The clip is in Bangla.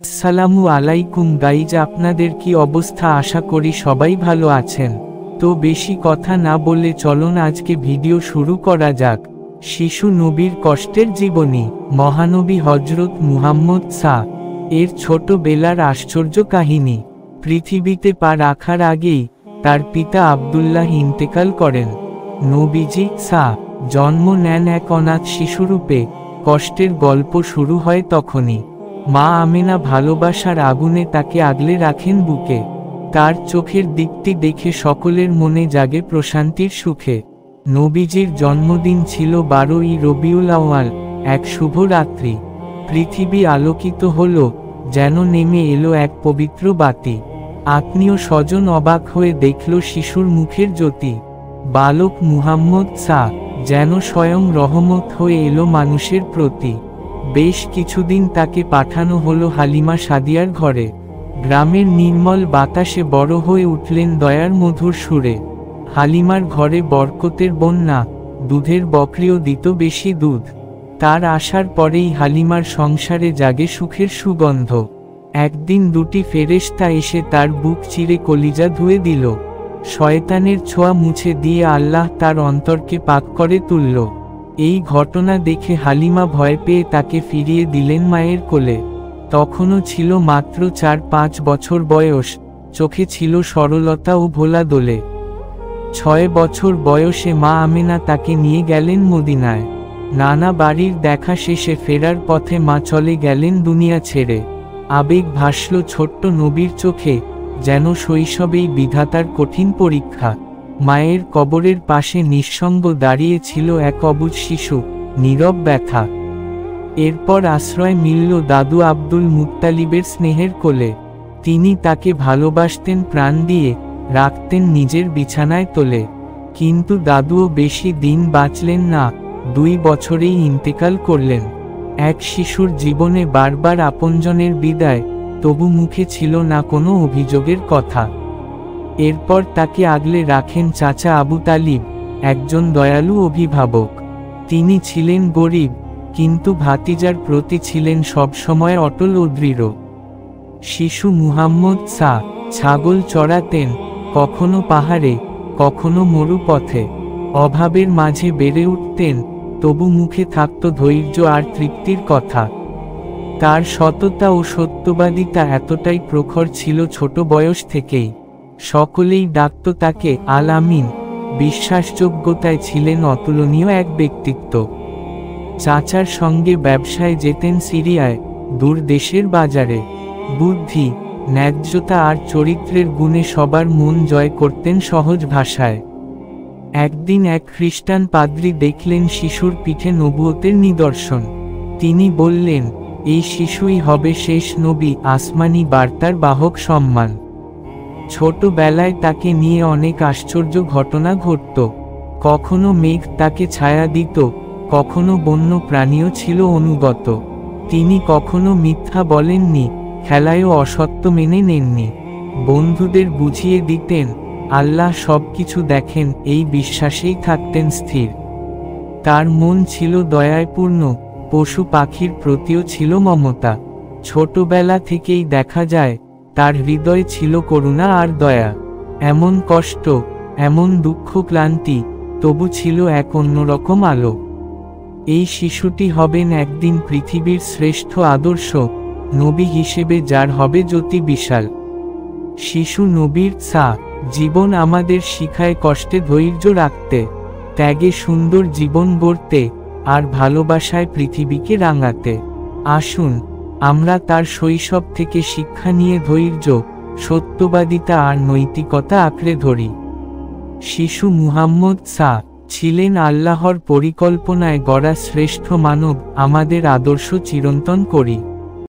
আসসালামু আলাইকুম গাইজ, আপনাদের কি অবস্থা? আশা করি সবাই ভালো আছেন। তো বেশি কথা না বলে চলুন আজকে ভিডিও শুরু করা যাক। শিশু নবীর কষ্টের জীবনী, মহানবী হযরত মুহাম্মদ এর ছোটবেলার আশ্চর্য কাহিনী। পৃথিবীতে পা রাখার আগেই তার পিতা আব্দুল্লাহ ইন্তেকাল করেন। নবীজি জন্ম নেন এক অনাথ শিশুরূপে। কষ্টের গল্প শুরু হয় তখনই। মা আমেনা ভালোবাসার আগুনে তাকে আগলে রাখেন বুকে। তার চোখের দিকটি দেখে সকলের মনে জাগে প্রশান্তির সুখে। নবীজির জন্মদিন ছিল 12ই রবিউল আউয়াল, এক শুভ রাত্রি। পৃথিবী আলোকিত হল, যেন নেমে এলো এক পবিত্র বাতি। আত্মীয় স্বজন অবাক হয়ে দেখল শিশুর মুখের জ্যোতি। বালক মুহাম্মদ যেন স্বয়ং রহমত হয়ে এলো মানুষের প্রতি। বেশ কিছুদিন তাকে পাঠানো হলো হালিমা সাদিয়ার ঘরে। গ্রামের নির্মল বাতাসে বড় হয়ে উঠলেন দয়ার মধুর সুরে। হালিমার ঘরে বরকতের বন্যা, দুধের বকরিও দিত বেশি দুধ। তার আসার পরেই হালিমার সংসারে জাগে সুখের সুগন্ধ। একদিন দুটি ফেরেশতা এসে তার বুক চিরে কলিজা ধুয়ে দিল। শয়তানের ছোঁয়া মুছে দিয়ে আল্লাহ তার অন্তরকে পাক করে তুলল। এই ঘটনা দেখে হালিমা ভয় পেয়ে তাকে ফিরিয়ে দিলেন মায়ের কোলে। তখনও ছিল মাত্র 4-5 বছর বয়স, চোখে ছিল সরলতা ও ভোলা দোলে। 6 বছর বয়সে মা আমেনা তাকে নিয়ে গেলেন মদিনায়। নানা বাড়ির দেখা শেষে ফেরার পথে মা চলে গেলেন দুনিয়া ছেড়ে। আবেগ ভাসল ছোট্ট নবীর চোখে, যেন শৈশবেই বিধাতার কঠিন পরীক্ষা। মায়ের কবরের পাশে নিঃসঙ্গ দাঁড়িয়ে ছিল এক অবুঝ শিশু, নীরব ব্যথা। এরপর আশ্রয় মিলল দাদু আব্দুল মুত্তালিবের স্নেহের কোলে। তিনি তাকে ভালোবাসতেন প্রাণ দিয়ে, রাখতেন নিজের বিছানায় তোলে। কিন্তু দাদুও বেশি দিন বাঁচলেন না, 2 বছরেই ইন্তেকাল করলেন। এক শিশুর জীবনে বারবার আপনজনের বিদায়, তবু মুখে ছিল না কোনো অভিযোগের কথা। এরপর তাকে আগলে রাখেন চাচা আবু তালিব, একজন দয়ালু অভিভাবক। তিনি ছিলেন গরিব, কিন্তু ভাতিজার প্রতি ছিলেন সবসময় অটল ও দৃঢ়। শিশু মুহাম্মদ ছাগল চড়াতেন, কখনো পাহাড়ে, কখনো মরুপথে। অভাবের মাঝে বেড়ে উঠতেন, তবু মুখে থাকত ধৈর্য আর তৃপ্তির কথা। তার সততা ও সত্যবাদিতা এতটাই প্রখর ছিল ছোট বয়স থেকেই। সকলেই ডাকত তাকে আল আমিন। বিশ্বাসযোগ্যতায় ছিলেন অতুলনীয় এক ব্যক্তিত্ব। চাচার সঙ্গে ব্যবসায় যেতেন সিরিয়ায়, দূর দেশের বাজারে। বুদ্ধি, ন্যায্যতা আর চরিত্রের গুণে সবার মন জয় করতেন সহজ ভাষায়। একদিন এক খ্রিস্টান পাদ্রী দেখলেন শিশুর পিঠে নবুয়তের নিদর্শন। তিনি বললেন, এই শিশুই হবে শেষ নবী, আসমানি বার্তার বাহক। সম্মান। ছোটবেলায় তাকে নিয়ে অনেক আশ্চর্য ঘটনা ঘটত। কখনো মেঘ তাকে ছায়া দিত, কখনো বন্য প্রাণীও ছিল অনুগত। তিনি কখনো মিথ্যা বলেননি, খেলায়ও অসত্য মেনে নেননি। বন্ধুদের বুঝিয়ে দিতেন, আল্লাহ সবকিছু দেখেন, এই বিশ্বাসেই থাকতেন স্থির। তার মন ছিল দয়ায় পূর্ণ, পশু পাখির প্রতিও ছিল মমতা। ছোটবেলা থেকেই দেখা যায়, তার হৃদয় ছিল করুণা আর দয়া। এমন কষ্ট, এমন দুঃখ ক্লান্তি, তবু ছিল এক অন্যরকম আলো। এই শিশুটি হবেন একদিন পৃথিবীর শ্রেষ্ঠ আদর্শ, নবী হিসেবে যার হবে জ্যোতি বিশাল। শিশু নবীর জীবন আমাদের শিখায় কষ্টে ধৈর্য রাখতে, ত্যাগে সুন্দর জীবন গড়তে, আর ভালোবাসায় পৃথিবীকে রাঙাতে। আসুন আমরা তার শৈশব থেকে শিক্ষা নিয়ে ধৈর্য, সত্যবাদিতা আর নৈতিকতা আঁকড়ে ধরি। শিশু মুহাম্মদ ছিলেন আল্লাহর পরিকল্পনায় গড়া শ্রেষ্ঠ মানব। আমাদের আদর্শ চিরন্তন করি।